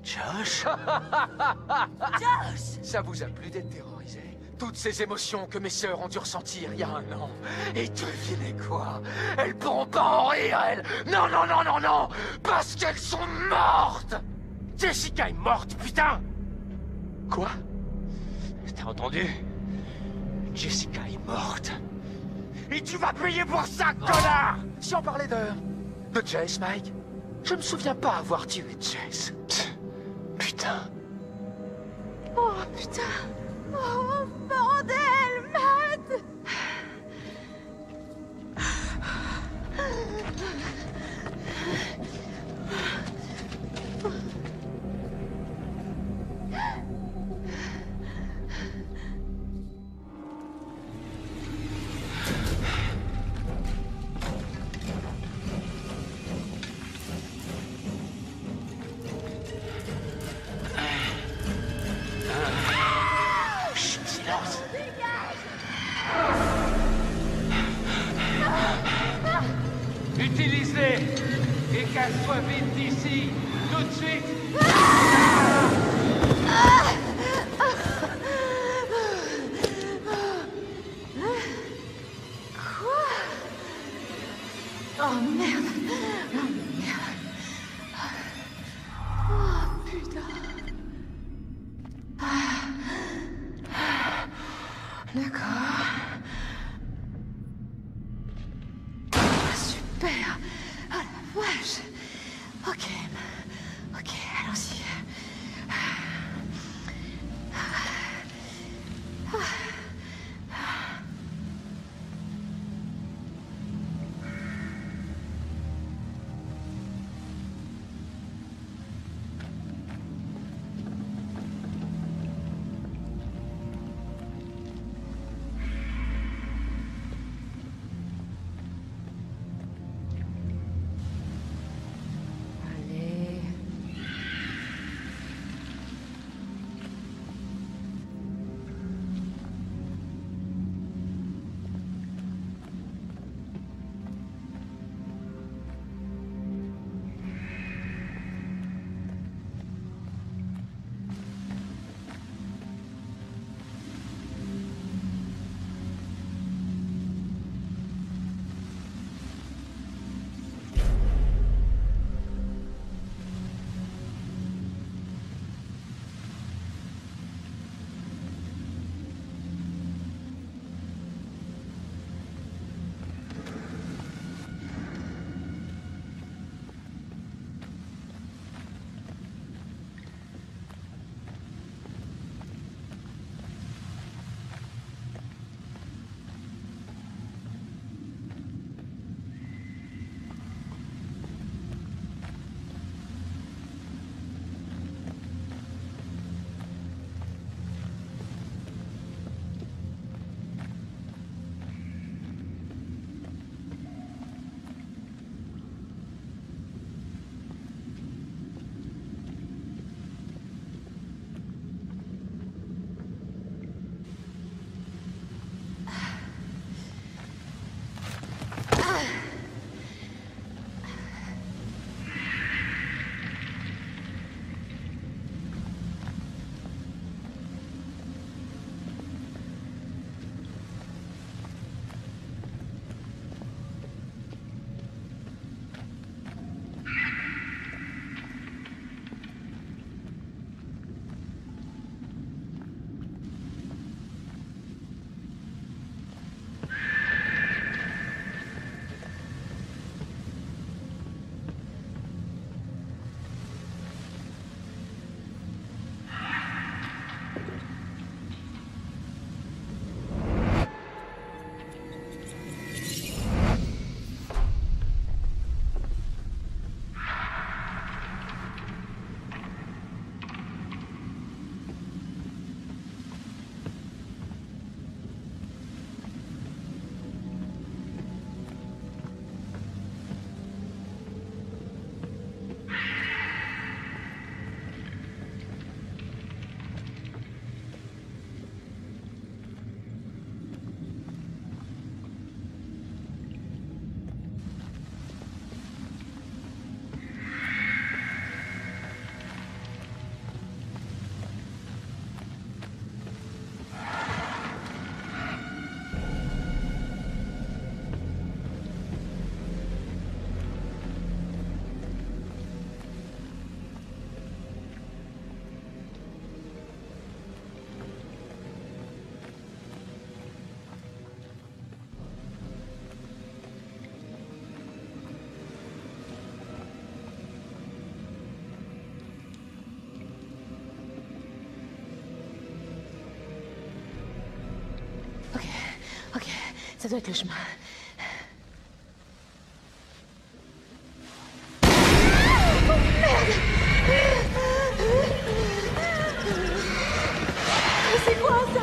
Josh? Josh! Ça vous a plu d'être terrorisé? Toutes ces émotions que mes sœurs ont dû ressentir il y a un an. Et devinez quoi? Elles pourront pas en rire, elles! Non, non, non, non, non! Parce qu'elles sont mortes! Jessica est morte, putain! Quoi? T'as entendu? Jessica est morte. Et tu vas payer pour ça, connard! Si on parlait de Jess, Mike, je me souviens pas avoir tué Jess. Putain. Oh putain! Oh bordel, Matt! Utilisez et qu'elle soit vite d'ici, tout de suite. Quoi? Oh merde! Oh merde! Oh putain! D'accord. Super! Oh la vache! Ok. Ok, allons-y. Ça doit être le chemin. C'est quoi ça?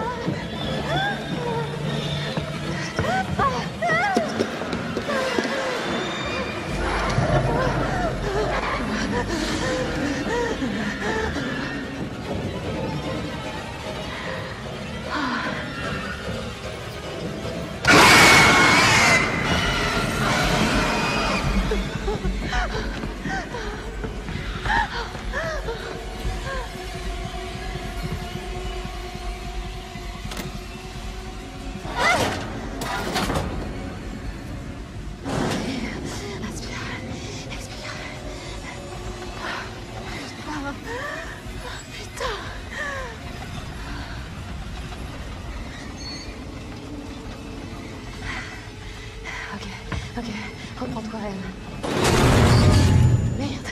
Ok, reprends-toi, Em. Merde.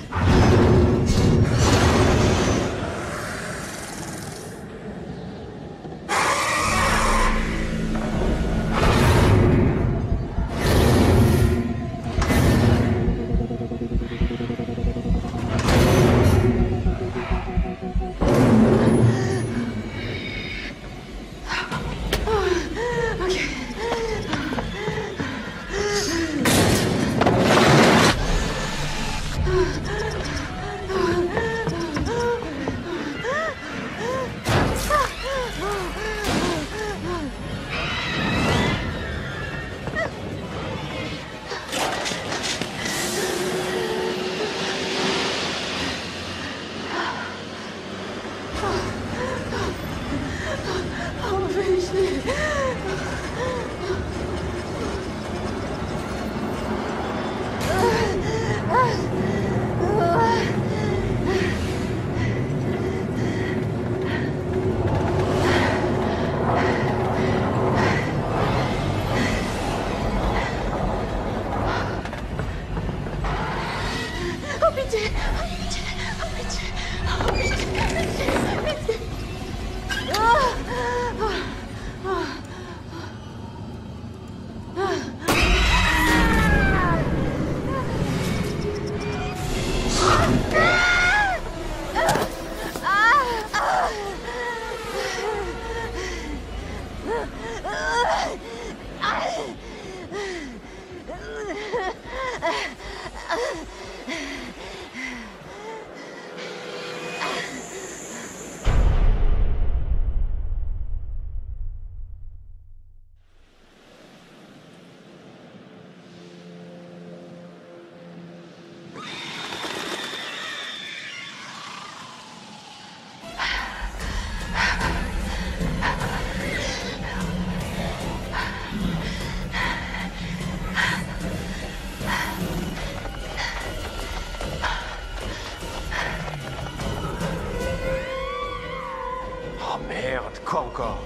Oh merde, quoi encore?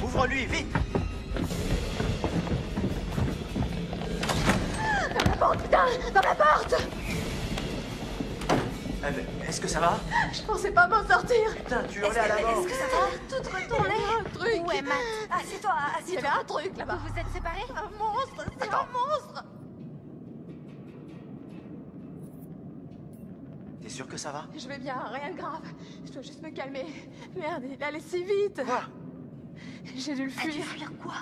Ouvre-lui, vite! Oh putain, dans la porte! Est-ce que ça va? Je pensais pas m'en sortir. Putain, tu hurlais à la mort! Est-ce que ça va? Tout retourné. Un truc. Où est Matt? Assieds-toi, Il y avait assieds-toi. un truc là-bas. Vous vous êtes séparés? Un monstre, c'est un monstre. T'es sûr que ça va? Je vais bien, rien de grave. Je dois juste me calmer. Merde, il allait si vite. Quoi? J'ai dû le As-tu fuir. fuir quoi?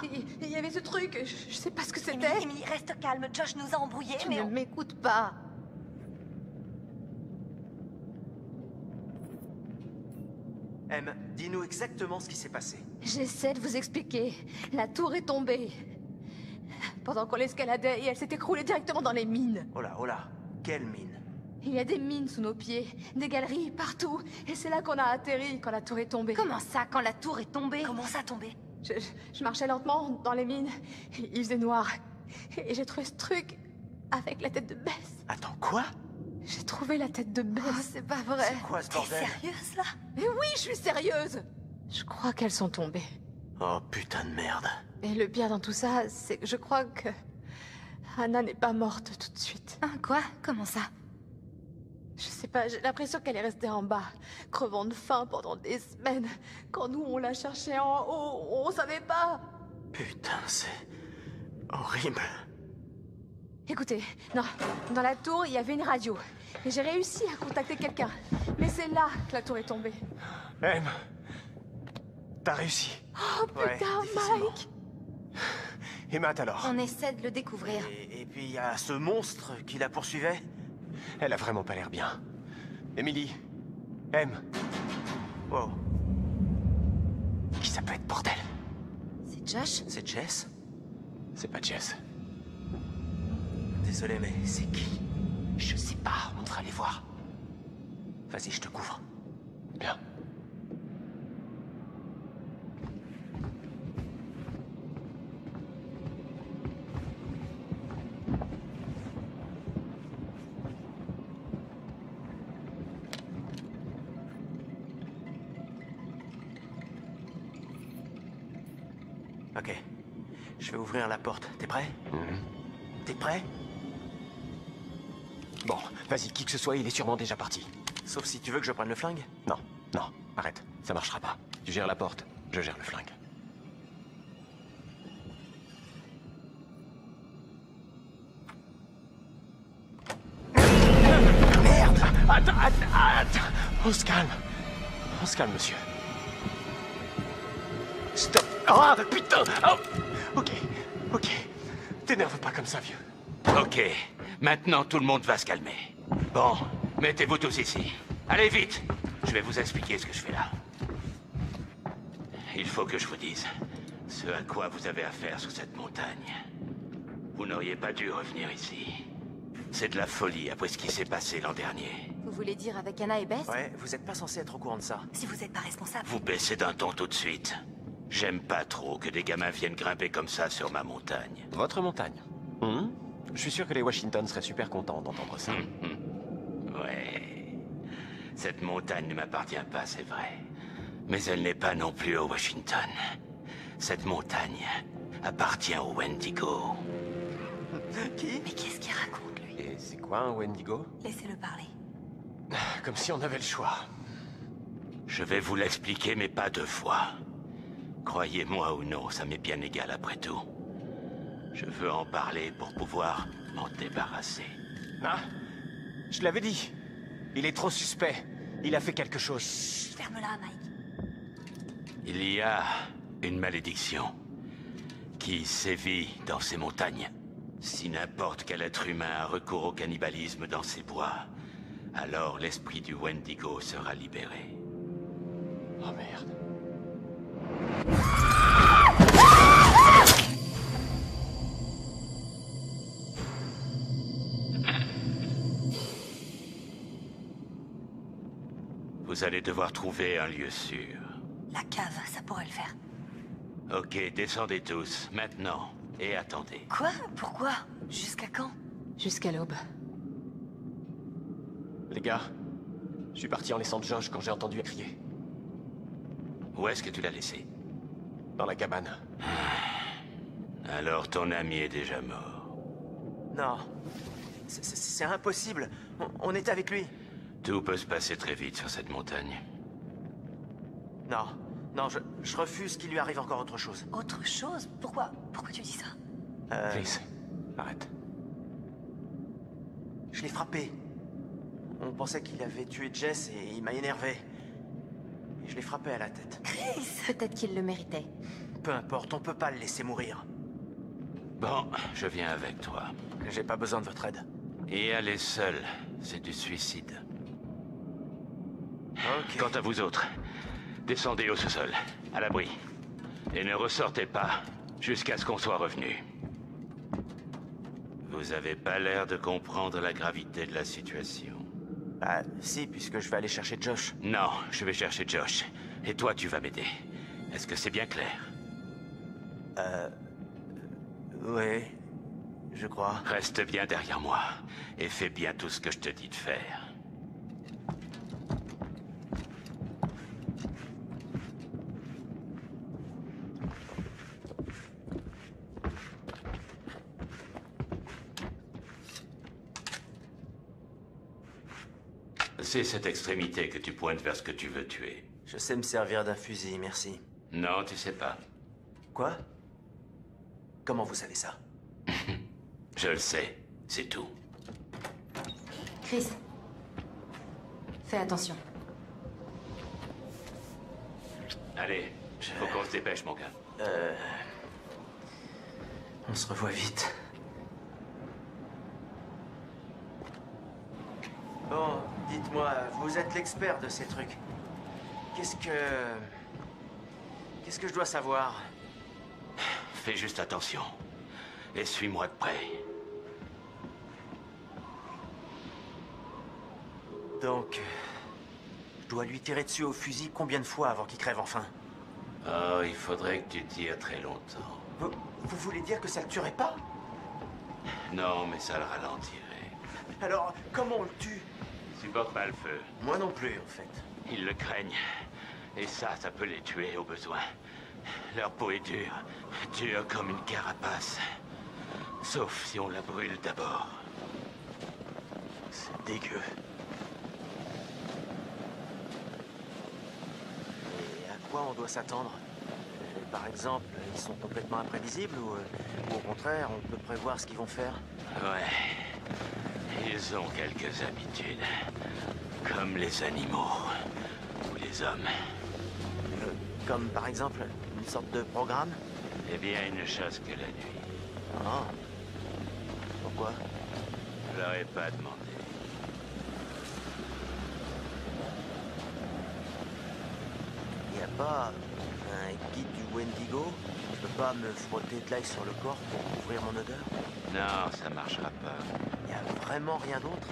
Il y avait ce truc, je sais pas ce que Emily, c'était. Emily, reste calme. Josh nous a embrouillés, Tu mais ne on... m'écoutes pas. Em, dis-nous exactement ce qui s'est passé. J'essaie de vous expliquer. La tour est tombée. Pendant qu'on l'escaladait et elle s'est écroulée directement dans les mines. Oh là, quelle mine. Il y a des mines sous nos pieds, des galeries partout. Et c'est là qu'on a atterri quand la tour est tombée. Comment ça, quand la tour est tombée? Comment ça tombé? Je marchais lentement dans les mines. Il faisait noir. Et j'ai trouvé ce truc avec la tête de Bess. Attends, quoi? J'ai trouvé la tête de Bess. C'est pas vrai. C'est quoi ce T'es bordel? sérieuse, là? Mais oui, je suis sérieuse. Je crois qu'elles sont tombées. Oh putain de merde. Et le pire dans tout ça, c'est que je crois que Anna n'est pas morte tout de suite. Hein, quoi? Comment ça? Je sais pas, j'ai l'impression qu'elle est restée en bas, crevant de faim pendant des semaines. Quand nous, on la cherchait en haut, on savait pas. Putain, c'est horrible. Écoutez, non, dans la tour, il y avait une radio. Et j'ai réussi à contacter quelqu'un. Mais c'est là que la tour est tombée. Em, t'as réussi. Oh Ouais, putain, difficilement. Mike! Et Matt alors? On essaie de le découvrir. Et puis il y a ce monstre qui la poursuivait. Elle a vraiment pas l'air bien. Emily. Em. Wow. Qui ça peut être, bordel? C'est Josh? C'est Jess? C'est pas Jess. Désolé, mais c'est qui? Je sais pas, on devrait aller voir. Vas-y, je te couvre. Bien. Ok. Je vais ouvrir la porte. T'es prêt? T'es prêt? Bon, vas-y, qui que ce soit, il est sûrement déjà parti. Sauf si tu veux que je prenne le flingue. Non, non, arrête, ça marchera pas. Tu gères la porte, je gère le flingue. Merde! Attends! On se calme. On se calme, monsieur. Stop! Ah, putain! Oh. Ok. T'énerve pas comme ça, vieux. Ok, maintenant tout le monde va se calmer. Bon, mettez-vous tous ici. Allez vite, je vais vous expliquer ce que je fais là. Il faut que je vous dise ce à quoi vous avez affaire sur cette montagne. Vous n'auriez pas dû revenir ici. C'est de la folie après ce qui s'est passé l'an dernier. Vous voulez dire avec Anna et Bess? Ouais, vous êtes pas censé être au courant de ça. Si vous êtes pas responsable. Vous baissez d'un ton tout de suite. J'aime pas trop que des gamins viennent grimper comme ça sur ma montagne. Votre montagne. Je suis sûr que les Washington seraient super contents d'entendre ça. Ouais. Cette montagne ne m'appartient pas, c'est vrai. Mais elle n'est pas non plus au Washington. Cette montagne appartient au Wendigo. Qui? Mais qu'est-ce qu'il raconte, lui? Et c'est quoi un Wendigo? Laissez-le parler. Comme si on avait le choix. Je vais vous l'expliquer, mais pas deux fois. Croyez-moi ou non, ça m'est bien égal après tout. Je veux en parler pour pouvoir m'en débarrasser. Ah, je l'avais dit. Il est trop suspect. Il a fait quelque chose. Ferme-la, Mike. Il y a une malédiction qui sévit dans ces montagnes. Si n'importe quel être humain a recours au cannibalisme dans ces bois, alors l'esprit du Wendigo sera libéré. Oh merde. Vous allez devoir trouver un lieu sûr. La cave, ça pourrait le faire. Ok, descendez tous, maintenant, et attendez. Quoi? Pourquoi? Jusqu'à quand? Jusqu'à l'aube. Les gars, je suis parti en laissant Josh quand j'ai entendu crier. Où est-ce que tu l'as laissé? Dans la cabane. Alors ton ami est déjà mort. Non. C'est impossible. On est avec lui. Tout peut se passer très vite sur cette montagne. Non. Non, je refuse qu'il lui arrive encore autre chose. Autre chose? Pourquoi tu dis ça? Chris, arrête. Je l'ai frappé. On pensait qu'il avait tué Jess et il m'a énervé. Et je l'ai frappé à la tête. Chris! Peut-être qu'il le méritait. Peu importe, on peut pas le laisser mourir. Bon, je viens avec toi. J'ai pas besoin de votre aide. Et aller seul, c'est du suicide. Ok. Quant à vous autres, descendez au sous-sol, à l'abri. Et ne ressortez pas jusqu'à ce qu'on soit revenu. Vous avez pas l'air de comprendre la gravité de la situation. Bah, si, puisque je vais aller chercher Josh. Non, je vais chercher Josh. Et toi, tu vas m'aider. Est-ce que c'est bien clair? Oui, je crois. Reste bien derrière moi et fais bien tout ce que je te dis de faire. c'est cette extrémité que tu pointes vers ce que tu veux tuer? Je sais me servir d'un fusil, merci. Non, tu sais pas. Quoi? Comment vous savez ça? Je le sais, c'est tout. Chris, fais attention. Allez, faut qu'on se dépêche, mon gars. On se revoit vite. Bon, dites-moi, vous êtes l'expert de ces trucs. Qu'est-ce que je dois savoir? Fais juste attention. Et suis-moi de près. Donc, je dois lui tirer dessus au fusil combien de fois avant qu'il crève enfin? Oh, il faudrait que tu tires très longtemps. Vous voulez dire que ça le tuerait pas? Non, mais ça le ralentirait. Alors, comment on le tue? Il supporte pas le feu. Moi non plus, en fait. Ils le craignent. Et ça peut les tuer au besoin. Leur peau est dure. Dure comme une carapace. Sauf si on la brûle d'abord. C'est dégueu. Et à quoi on doit s'attendre? Par exemple, ils sont complètement imprévisibles ou au contraire, on peut prévoir ce qu'ils vont faire? Ouais. Ils ont quelques habitudes. Comme les animaux. Ou les hommes. Comme par exemple, une sorte de programme? Eh bien, ils ne chassent que la nuit. Ah. Pourquoi? Je leur ai pas demandé. Il n'y a pas un guide du Wendigo? Je peux pas me frotter de l'ail sur le corps pour couvrir mon odeur? Non, ça marchera pas. Il n'y a vraiment rien d'autre?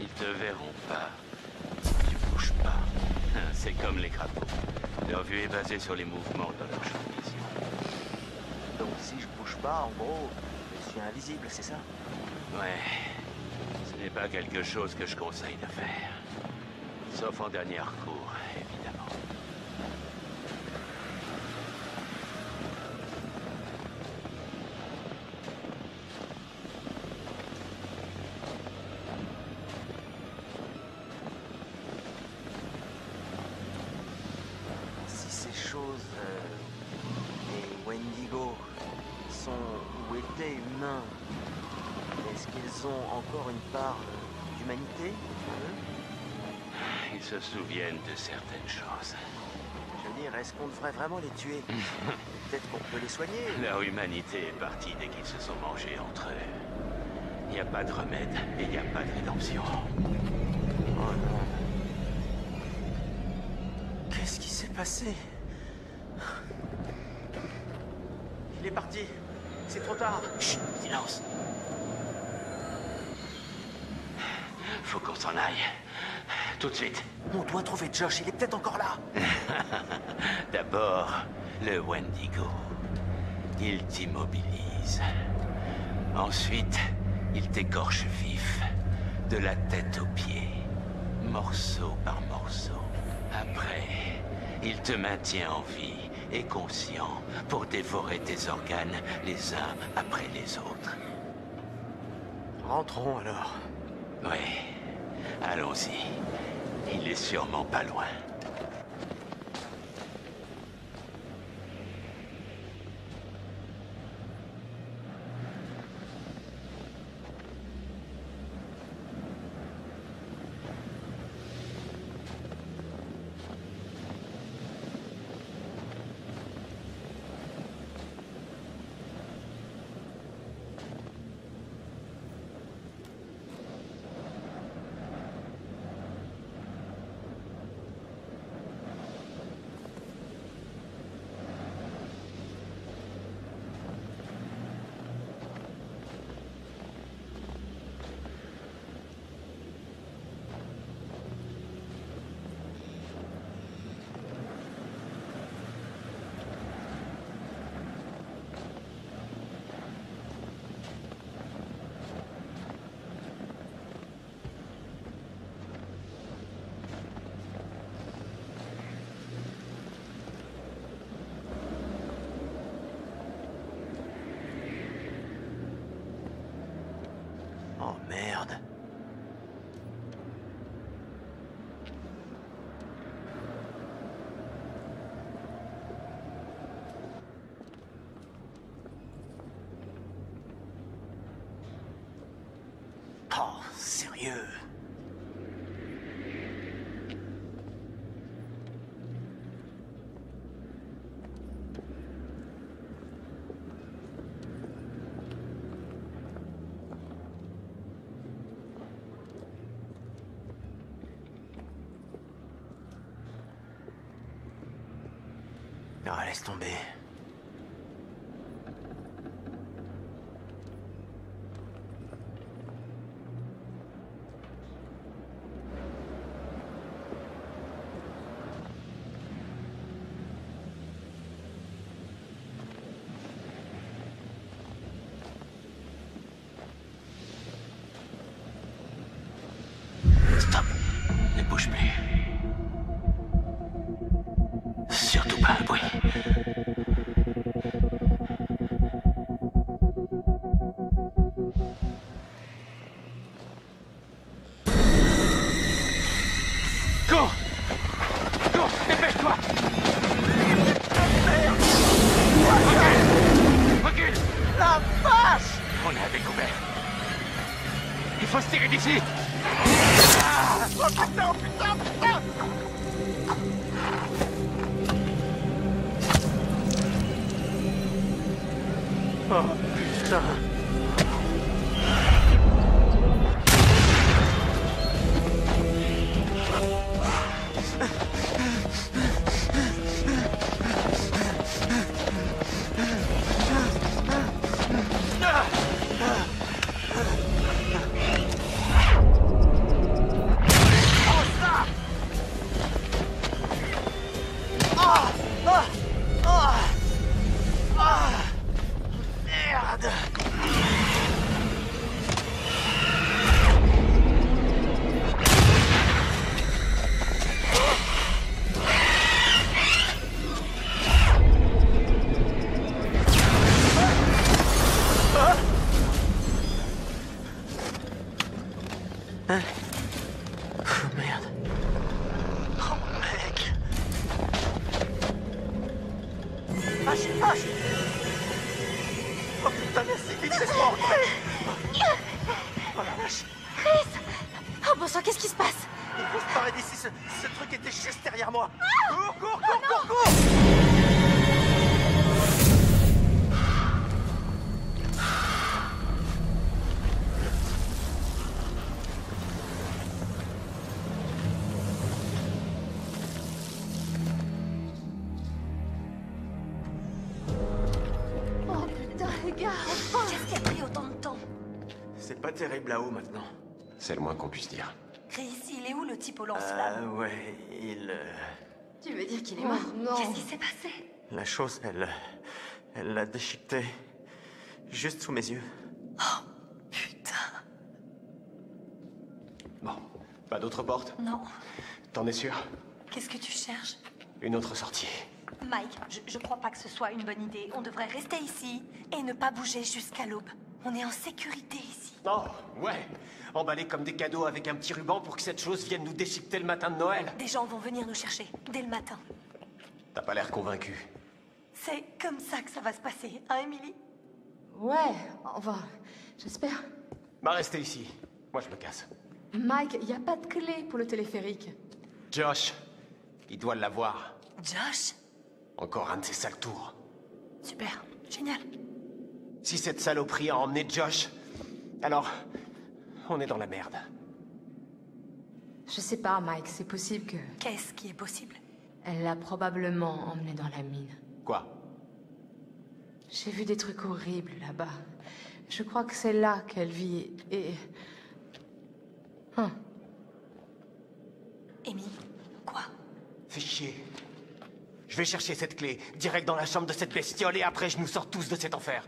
Ils te verront pas. Tu bouges pas. C'est comme les crapauds. Leur vue est basée sur les mouvements de leur champ de vision. Donc si je bouge pas, en gros, je suis invisible, c'est ça? Ouais. Ce n'est pas quelque chose que je conseille de faire. Sauf en dernier recours, évidemment. Si ces choses, les Wendigo, sont ou étaient humains, est-ce qu'ils ont encore une part d'humanité? Ils se souviennent de certaines choses. Je veux dire, est-ce qu'on devrait vraiment les tuer? Peut-être qu'on peut les soigner. Leur humanité est partie dès qu'ils se sont mangés entre eux. Il n'y a pas de remède et il n'y a pas de rédemption. Oh non. Qu'est-ce qui s'est passé? Il est parti. C'est trop tard. Chut, silence. Faut qu'on s'en aille. Tout de suite. On doit trouver Josh, il est peut-être encore là. D'abord, le Wendigo. Il t'immobilise. Ensuite, il t'écorche vif, de la tête aux pieds, morceau par morceau. Après, il te maintient en vie et conscient pour dévorer tes organes les uns après les autres. Rentrons alors. Oui, allons-y. Il est sûrement pas loin. Oh merde. Oh, sérieux? Ah, laisse tomber. Stop. Ne bouge plus. Surtout pas un bruit. Go! Go! Dépêche-toi! Recule! La vache! On est à découvert. Il faut se tirer d'ici! Oh putain, putain, putain! Oh putain! Oh merde. Oh mec. H. Oh putain, merci, vite, laisse-moi entrer. Oh la vache. Chris! Oh bon sang, qu'est-ce qui se passe? Il faut se barrer d'ici, ce truc était juste derrière moi. Cours! Oh putain, les gars, enfin! Qu'est-ce qui a pris autant de temps? C'est pas terrible là-haut maintenant. C'est le moins qu'on puisse dire. Chris, il est où le type au lance-flamme? Ouais, il... Tu veux dire qu'il est mort? Non. Qu'est-ce qui s'est passé? La chose, elle l'a déchiqueté. Juste sous mes yeux. Putain. Bon, pas d'autre porte? Non. T'en es sûr? Qu'est-ce que tu cherches? Une autre sortie. Mike, je crois pas que ce soit une bonne idée. On devrait rester ici et ne pas bouger jusqu'à l'aube. On est en sécurité ici. Oh, ouais. Emballé comme des cadeaux avec un petit ruban pour que cette chose vienne nous déchiqueter le matin de Noël. Des gens vont venir nous chercher dès le matin. T'as pas l'air convaincu. C'est comme ça que ça va se passer, hein, Emily? Ouais, enfin, j'espère. Bah, restez ici. Moi, je me casse. Mike, y a pas de clé pour le téléphérique. Josh, il doit l'avoir. Josh? Encore un de ces sales tours. Super, génial. Si cette saloperie a emmené Josh, alors on est dans la merde. Je sais pas, Mike, c'est possible que... Qu'est-ce qui est possible? Elle l'a probablement emmené dans la mine. Quoi? J'ai vu des trucs horribles là-bas. Je crois que c'est là qu'elle vit et... Amy, quoi? Fais chier. Je vais chercher cette clé, direct dans la chambre de cette bestiole, et après je nous sors tous de cet enfer.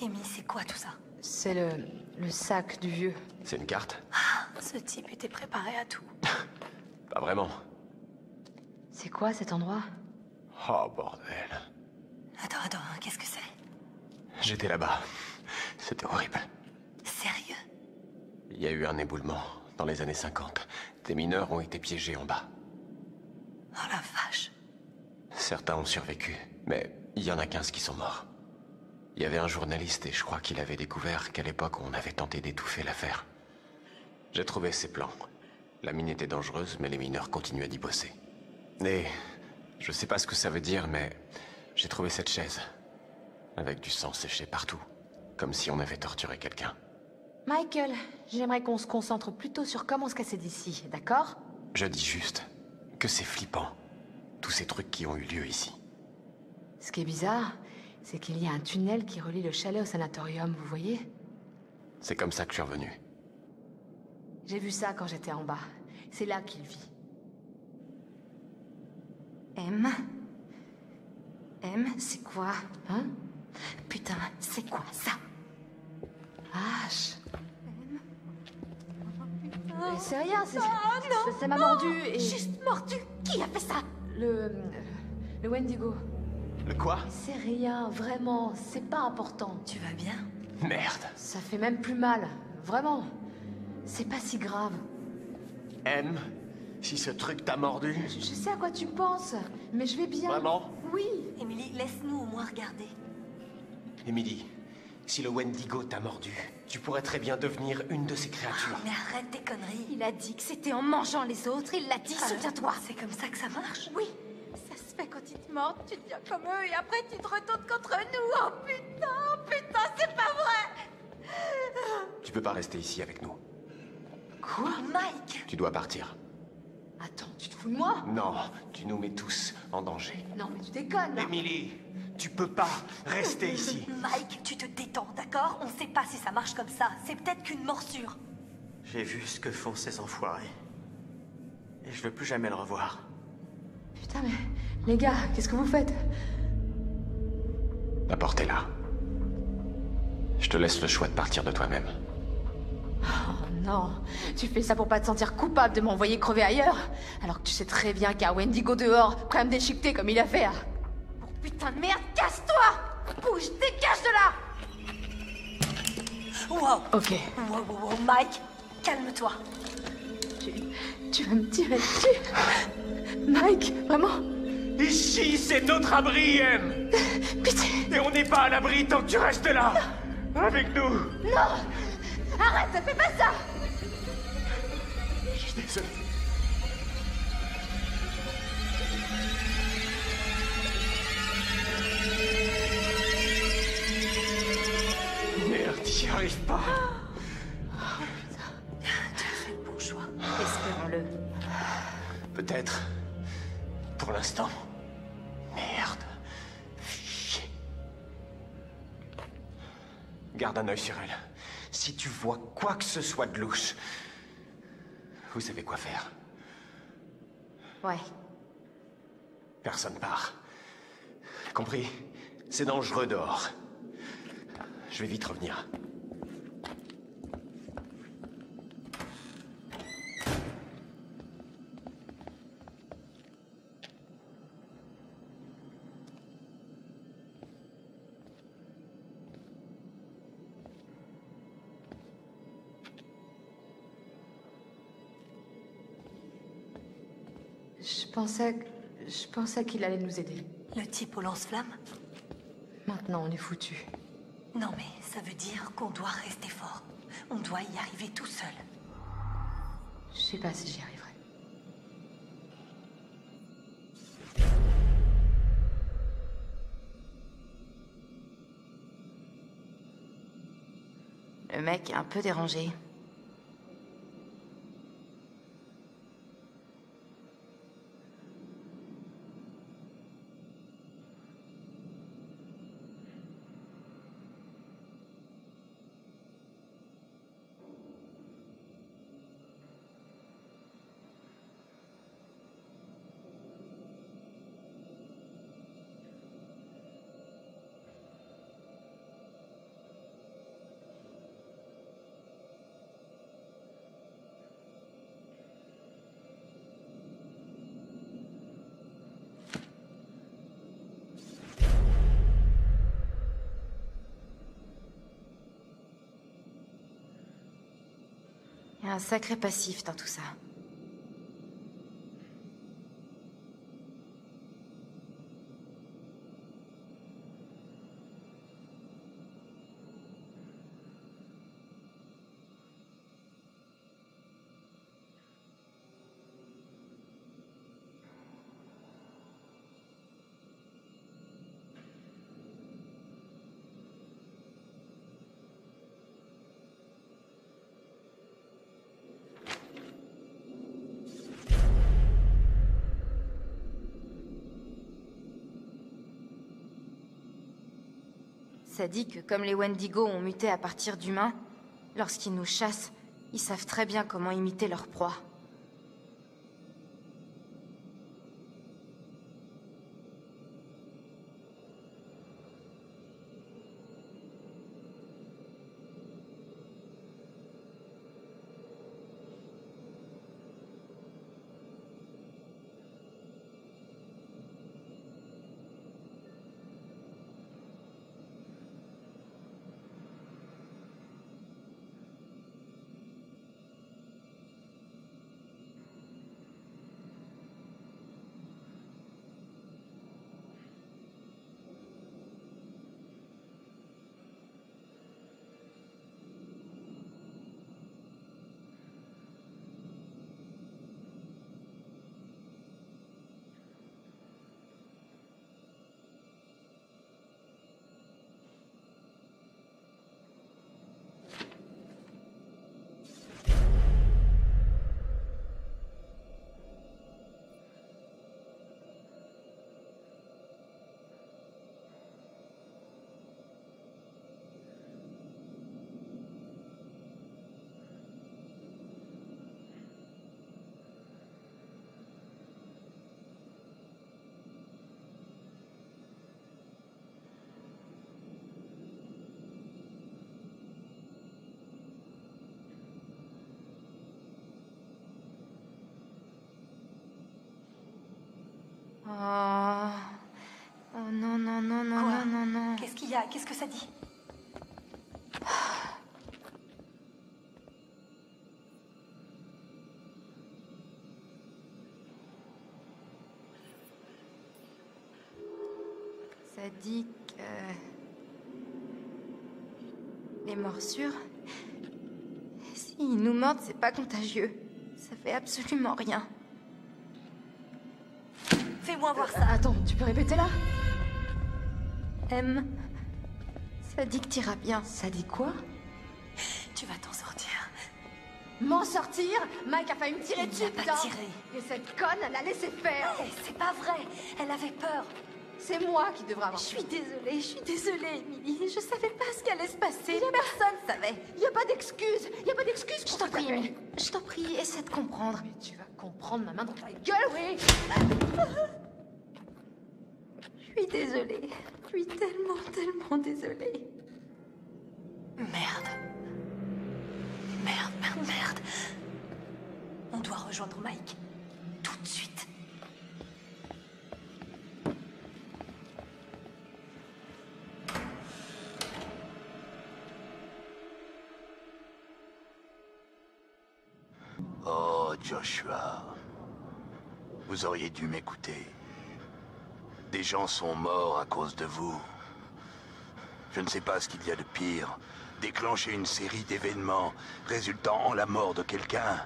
Amy, c'est quoi tout ça? C'est le sac du vieux. C'est une carte? Ah, ce type était préparé à tout. Pas vraiment. C'est quoi cet endroit? Oh, bordel. Attends, qu'est-ce que c'est? J'étais là-bas. C'était horrible. Sérieux? Il y a eu un éboulement dans les années 50. Des mineurs ont été piégés en bas. Oh la vache. Certains ont survécu, mais il y en a 15 qui sont morts. Il y avait un journaliste et je crois qu'il avait découvert qu'à l'époque on avait tenté d'étouffer l'affaire. J'ai trouvé ses plans. La mine était dangereuse, mais les mineurs continuaient d'y bosser. Et je sais pas ce que ça veut dire, mais j'ai trouvé cette chaise. Avec du sang séché partout. Comme si on avait torturé quelqu'un. Michael, j'aimerais qu'on se concentre plutôt sur comment se casser d'ici, d'accord? Je dis juste que c'est flippant. Tous ces trucs qui ont eu lieu ici. Ce qui est bizarre, c'est qu'il y a un tunnel qui relie le chalet au sanatorium, vous voyez? C'est comme ça que je suis revenu. J'ai vu ça quand j'étais en bas. C'est là qu'il vit. M? M, c'est quoi? Hein? Putain, c'est quoi ça? H. C'est rien, c'est... non, ça m'a mordu et... Juste mordu. Qui a fait ça? Le Wendigo. Le quoi? C'est rien, vraiment, c'est pas important. Tu vas bien? Merde. Ça fait même plus mal, vraiment. C'est pas si grave. M, si ce truc t'a mordu... Je sais à quoi tu penses, mais je vais bien. Vraiment? Oui. Emily, laisse-nous au moins regarder. Emily, si le Wendigo t'a mordu, tu pourrais très bien devenir une de ces créatures. Mais arrête tes conneries. Il a dit que c'était en mangeant les autres, il l'a dit, souviens-toi. C'est comme ça que ça marche? Oui. Ça se fait quand ils te mordent, tu deviens comme eux et après tu te retournes contre nous. Oh putain, c'est pas vrai. Tu peux pas rester ici avec nous. Quoi? Mike! Tu dois partir. Attends, tu te fous de moi? Non, tu nous mets tous en danger. Non mais tu déconnes là. Emily, tu peux pas rester ici. Mike, tu te détends, d'accord? On sait pas si ça marche comme ça. C'est peut-être qu'une morsure. J'ai vu ce que font ces enfoirés. Et je veux plus jamais le revoir. Putain mais... Les gars, qu'est-ce que vous faites? La porte est là. Je te laisse le choix de partir de toi-même. Oh non, tu fais ça pour pas te sentir coupable de m'envoyer crever ailleurs? Alors que tu sais très bien qu'il y a Wendigo dehors, prêt à me déchiqueter comme il a fait. Oh putain de merde, casse-toi! Bouge, dégage de là! Wow! Ok. Wow, Mike, calme-toi. Tu vas me tirer dessus? Mike, vraiment? Ici, c'est notre abri, M. Pitié! Et on n'est pas à l'abri tant que tu restes là. Avec nous. Non! Arrête, fais pas ça! Je suis désolé. Merde, j'y arrive pas. Tu as fait le bon choix. Espérons-le. Peut-être. Pour l'instant. Merde. Chier. Garde un œil sur elle. Si tu vois quoi que ce soit de louche, vous savez quoi faire. Ouais. Personne part. Compris? C'est dangereux dehors. Je vais vite revenir. Je pensais qu'il allait nous aider. Le type au lance-flamme? Maintenant, on est foutus. Non mais ça veut dire qu'on doit rester fort. On doit y arriver tout seul. Je sais pas si j'y arriverai. Le mec est un peu dérangé. Il y a un sacré passif dans tout ça. Ça dit que comme les Wendigo ont muté à partir d'humains, lorsqu'ils nous chassent, ils savent très bien comment imiter leur proie. Oh... Oh non, non, non, non, Quoi? non, non, non. Qu'est-ce qu'il y a? Qu'est-ce que ça dit? Ça dit que... Les morsures... S'ils nous mordent, c'est pas contagieux. Ça fait absolument rien. Fais-moi voir ça. Attends, tu peux répéter là? M... Ça dit que t'iras bien. Ça dit quoi? Tu vas t'en sortir. M'en sortir? Mike a failli me tirer Il dessus, n'a pas putain. tiré. Et cette conne, elle l'a laissé faire. Eh, c'est pas vrai. Elle avait peur. C'est moi qui devrais avoir... Je suis désolée, Emily. Je savais pas ce qui allait se passer. Personne savait. Y a pas d'excuse. Y a pas d'excuse Je pour t'en tout prie, taper. Emily. Je t'en prie, essaie de comprendre. Mais tu vas comprendre ma main dans ta gueule, oui. Je suis désolée. Je suis tellement désolée. Merde. Merde. On doit rejoindre Mike. Tout de suite. Oh, Joshua. Vous auriez dû m'écouter. Des gens sont morts à cause de vous. Je ne sais pas ce qu'il y a de pire. Déclencher une série d'événements résultant en la mort de quelqu'un.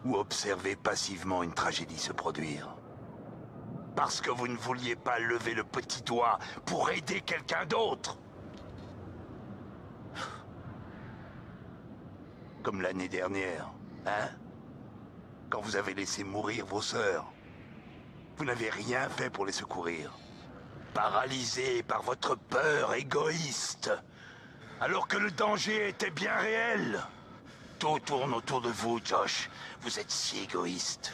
Ou observer passivement une tragédie se produire. Parce que vous ne vouliez pas lever le petit doigt pour aider quelqu'un d'autre. Comme l'année dernière, hein? Quand vous avez laissé mourir vos sœurs. Vous n'avez rien fait pour les secourir. Paralysé par votre peur égoïste. Alors que le danger était bien réel. Tout tourne autour de vous, Josh. Vous êtes si égoïste.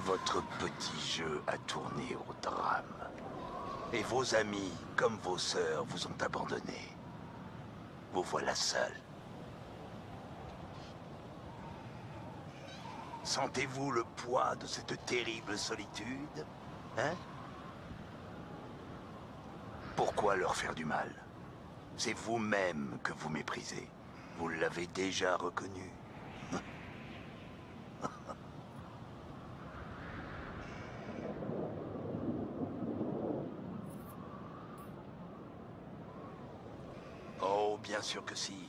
Votre petit jeu a tourné au drame. Et vos amis, comme vos sœurs, vous ont abandonné. Vous voilà seul. Sentez-vous le poids de cette terrible solitude, hein? Pourquoi leur faire du mal? C'est vous-même que vous méprisez. Vous l'avez déjà reconnu. Oh, bien sûr que si.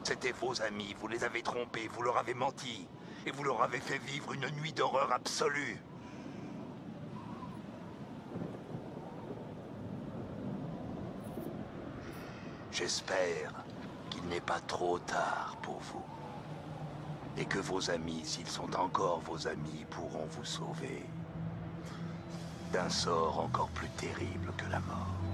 C'étaient vos amis, vous les avez trompés, vous leur avez menti. Et vous leur avez fait vivre une nuit d'horreur absolue. J'espère qu'il n'est pas trop tard pour vous. Et que vos amis, s'ils sont encore vos amis, pourront vous sauver. d'un sort encore plus terrible que la mort.